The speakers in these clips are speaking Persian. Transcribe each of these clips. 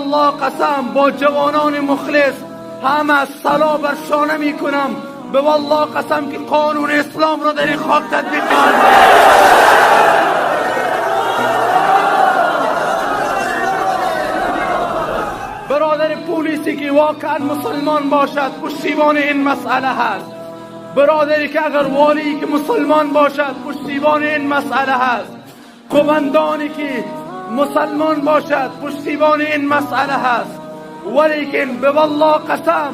الله قسم با جوانان مخلص همه سلا بر شانه می کنم. به والله قسم که قانون اسلام را در این خاک تطبیق خواهم. برادر پلیسی که واقعا مسلمان باشد پشتیبان این مسئله هست. برادری که اگر والی که مسلمان باشد پشتیبان این مسئله هست. قومندانی که مسلمان باشد پشتیبان این مسئله هست. ولیکن به والله قسم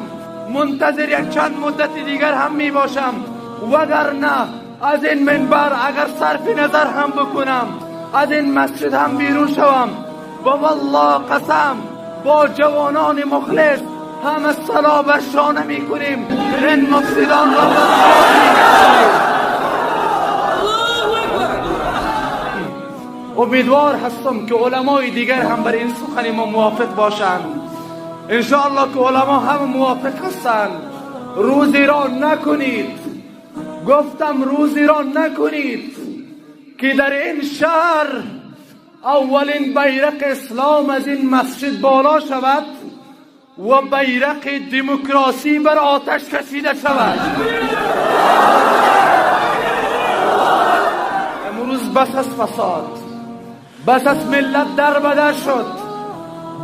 منتظر یک چند مدت دیگر هم می باشم، وگرنه از این منبر اگر صرف نظر هم بکنم از این مسجد هم بیرون شوم. و والله قسم با جوانان مخلص همه سلا بر شانه می کنیم. این مفسدان را امیدوار هستم که علمای دیگر هم بر این سخن ما موافق باشند. انشاءالله که علما هم موافق هستند. روزی را نکنید، گفتم روزی را نکنید که در این شهر اولین بیرق اسلام از این مسجد بالا شود و بیرق دموکراسی بر آتش کشیده شود. امروز بس از فساد، بس از ملت در بدر شد،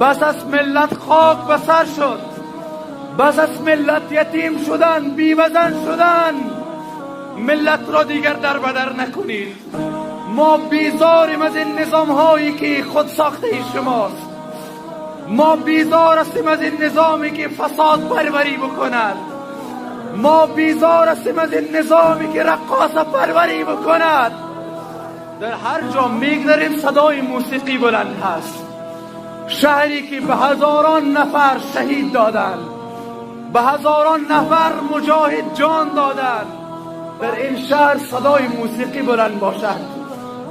بس از ملت خاک بسر شد، بس از ملت یتیم شدن، بیوزن شدن. ملت را دیگر در بدر نکنید. ما بیزاریم از این نظام هایی که خود ساخته شماست. ما بیزار هستیم از این نظامی که فساد پروری بکند. ما بیزار هستیم از این نظامی که رقاصه پروری بکند. در هر جا میگذریم صدای موسیقی بلند هست. شهری که به هزاران نفر شهید دادند، به هزاران نفر مجاهد جان دادند، در این شهر صدای موسیقی بلند باشد،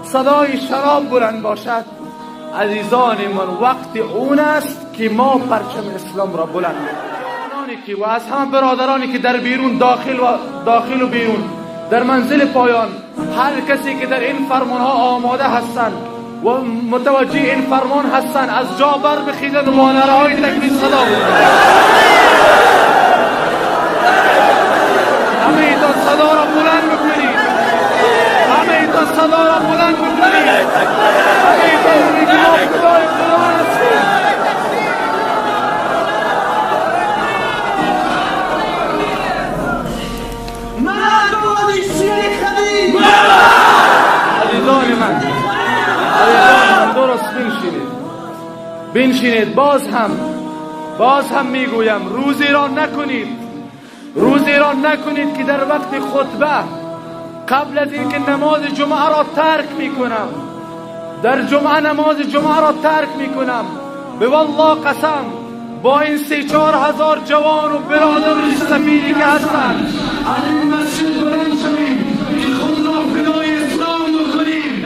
صدای شراب بلند باشد. عزیزان من وقت اون است که ما پرچم اسلام را بلند کنیم. و از همه برادرانی که در بیرون داخل و بیرون در منزل پایان هر کسی که در این فرمان ها آماده هستند و متوجه این فرمان هستند از جا بر بخیزند و با نعره‌های تکبیر صدا بزنند. همه ایتان صدا را بلند بکنید. همه ایتان صدا را بلند بکنید. همه ایتان میگید ما خدای قرآن هستیم. عزیزان من درست بنشینید. باز هم میگویم روزی را نکنید، روزی را نکنید که در وقت خطبه قبل از اینکه نماز جمعه را ترک میکنم، در جمعه نماز جمعه را ترک میکنم، به والله قسم با این 3-4 هزار جوان و برادر سفیری که هستند از این مسجد بلند شویم که خود را فدای اسلام بکنیم.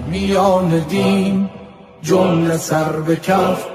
میان دین جمله سر به کف